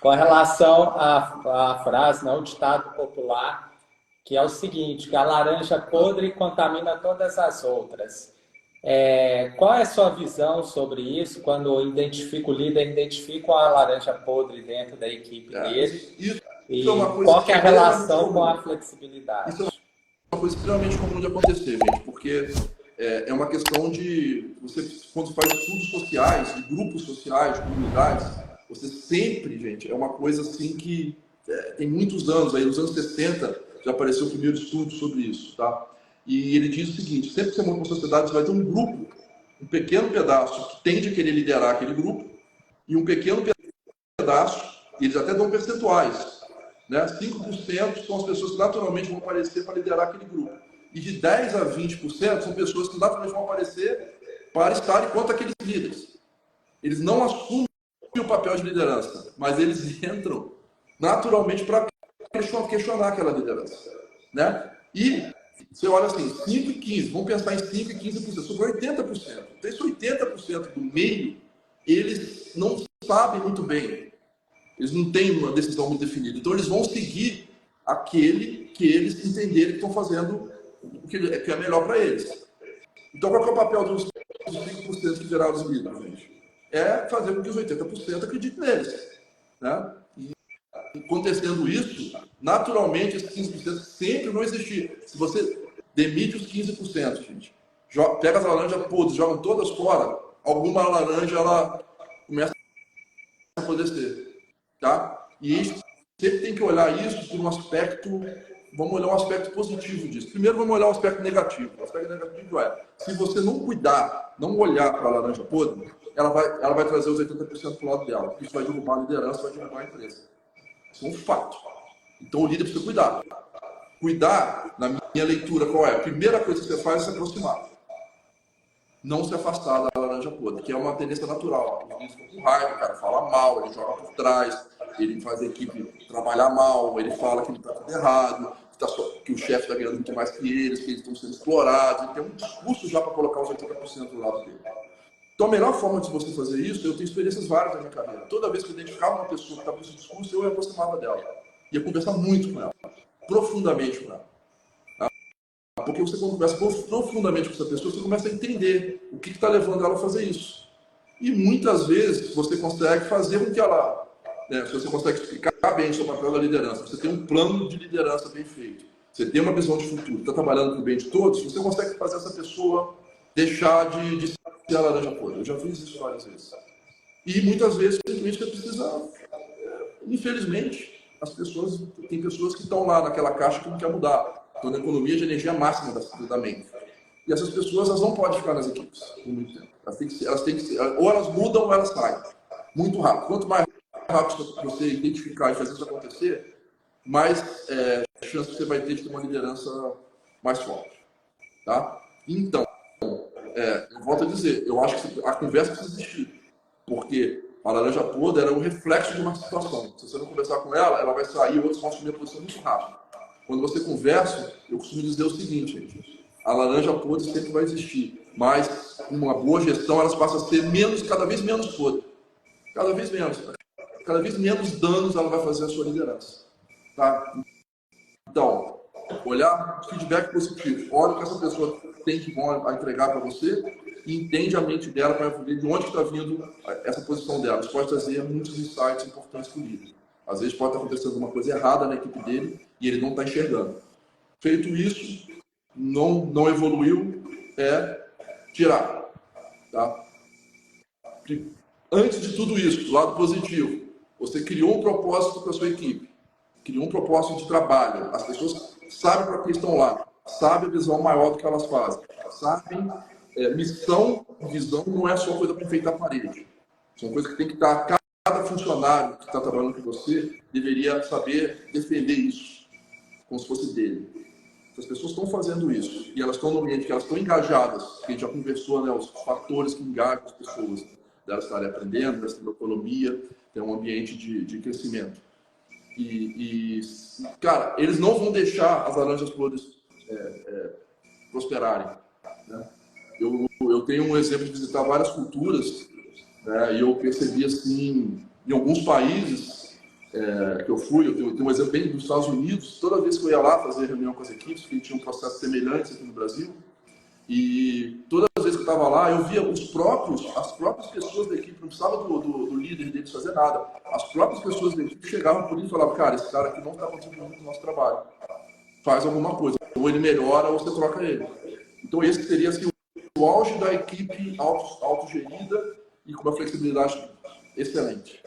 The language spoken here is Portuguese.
com relação à frase, não, o ditado popular, que é o seguinte, que a laranja podre contamina todas as outras. Qual é a sua visão sobre isso, quando o líder identifica a laranja podre dentro da equipe dele? Isso E é uma coisa qual que é a relação com a flexibilidade? Isso é uma coisa extremamente comum de acontecer, gente, porque é uma questão de... Você, quando faz estudos sociais, de grupos sociais, de comunidades, você sempre, gente, é uma coisa assim que tem muitos anos, aí nos anos 60 já apareceu o primeiro estudo sobre isso, tá? E ele diz o seguinte, sempre que você monta uma sociedade, você vai ter um grupo, um pequeno pedaço que tende a querer liderar aquele grupo, e um pequeno pedaço, eles até dão percentuais, né? 5% são as pessoas que naturalmente vão aparecer para liderar aquele grupo. E de 10% a 20% são pessoas que naturalmente vão aparecer para estar enquanto aqueles líderes. Eles não assumem o papel de liderança, mas eles entram naturalmente para questionar aquela liderança, né? E você olha assim, 5 e 15, vamos pensar em 5 e 15%, sobre 80%. Então, esse 80% do meio, eles não sabem muito bem. Eles não têm uma decisão muito definida. Então, eles vão seguir aquele que eles entenderem que estão fazendo o que é melhor para eles. Então, qual é o papel dos 5% que viraram os líderes, gente? É fazer com que os 80% acreditem neles, né? E acontecendo isso, naturalmente, esses 15% sempre vão existir. Se você demite os 15%, gente, pega as laranjas podres, jogam todas fora, alguma laranja ela começa a apodrecer, tá? E isso, sempre tem que olhar isso por um aspecto, vamos olhar um aspecto positivo disso. Primeiro vamos olhar o aspecto negativo. O aspecto negativo é, se você não cuidar, não olhar para a laranja podre, ela vai trazer os 80% para o lado dela. Isso vai derrubar a liderança, vai derrubar a empresa. Isso é um fato. Então o líder precisa cuidar. Cuidar, na minha leitura, qual é? A primeira coisa que você faz é se aproximar. Não se afastar da laranja podre, que é uma tendência natural. Os líderes ficam com raiva, o cara fala mal, ele joga por trás, ele faz a equipe trabalhar mal, ele fala que ele está tudo errado, que o chefe está ganhando muito mais que eles estão sendo explorados. Ele tem um discurso já para colocar os 80% do lado dele. Então, a melhor forma de você fazer isso, eu tenho experiências várias na minha carreira. Toda vez que eu identificava uma pessoa que estava com esse discurso, eu me aproximava dela. Ia conversar muito com ela, profundamente com ela. Porque você, quando conversa profundamente com essa pessoa, você começa a entender o que está levando ela a fazer isso. E muitas vezes você consegue fazer com que ela, né, se você consegue explicar bem o seu papel da liderança, você tem um plano de liderança bem feito, você tem uma visão de futuro, está trabalhando para o bem de todos, você consegue fazer essa pessoa deixar de ser a laranja podre. Eu já fiz isso várias vezes. E muitas vezes, simplesmente, você precisa, infelizmente, tem pessoas que estão lá naquela caixa que não quer mudar. Estão na economia de energia máxima da mente. E essas pessoas, elas não podem ficar nas equipes por muito tempo. Elas têm que ser, ou elas mudam ou elas saem. Muito rápido. Quanto mais rápido você identificar e fazer isso acontecer, mais chance você vai ter de ter uma liderança mais forte. Tá? Então, eu volto a dizer, eu acho que a conversa precisa existir. Porque a laranja podre era um reflexo de uma situação. Se você não conversar com ela, ela vai sair e outros vão assumir a posição muito rápido. Quando você conversa, eu costumo dizer o seguinte, gente, a laranja podre sempre vai existir, mas com uma boa gestão elas passam a ser cada vez menos podre. Cada vez menos danos ela vai fazer à sua liderança. Tá? Então, olhar feedback positivo, olha o que essa pessoa tem que bom a entregar para você e entende a mente dela para ver de onde está vindo essa posição dela. Isso pode trazer muitos insights importantes para o líder. Às vezes pode estar acontecendo alguma coisa errada na equipe dele e ele não está enxergando. Feito isso, não evoluiu, tirar. Tá? Antes de tudo isso, do lado positivo, você criou um propósito para a sua equipe, criou um propósito de trabalho. As pessoas sabem para que estão lá, sabem a visão maior do que elas fazem, sabem missão, visão não é só coisa para enfeitar a parede. São coisas que tem que estar... Cada funcionário que está trabalhando com você deveria saber defender isso, como se fosse dele. Se as pessoas estão fazendo isso e elas estão no ambiente que elas estão engajadas, que a gente já conversou, né, os fatores que engajam as pessoas, delas estarem aprendendo, delas terem autonomia, ter um ambiente de crescimento. Cara, eles não vão deixar as laranjas podres prosperarem. Né? Eu tenho um exemplo de visitar várias culturas. E eu percebi assim, em alguns países, que eu fui, eu tenho um exemplo bem dos Estados Unidos, toda vez que eu ia lá fazer reunião com as equipes, que tinha um processo semelhante aqui no Brasil, e todas as vezes que eu estava lá, eu via as próprias pessoas da equipe, não precisava do líder deles fazer nada, as próprias pessoas da equipe chegavam por ele e falavam, cara, esse cara aqui não está contribuindo com o nosso trabalho, faz alguma coisa, ou ele melhora ou você troca ele. Então esse seria assim, o auge da equipe autogerida e com uma flexibilidade excelente.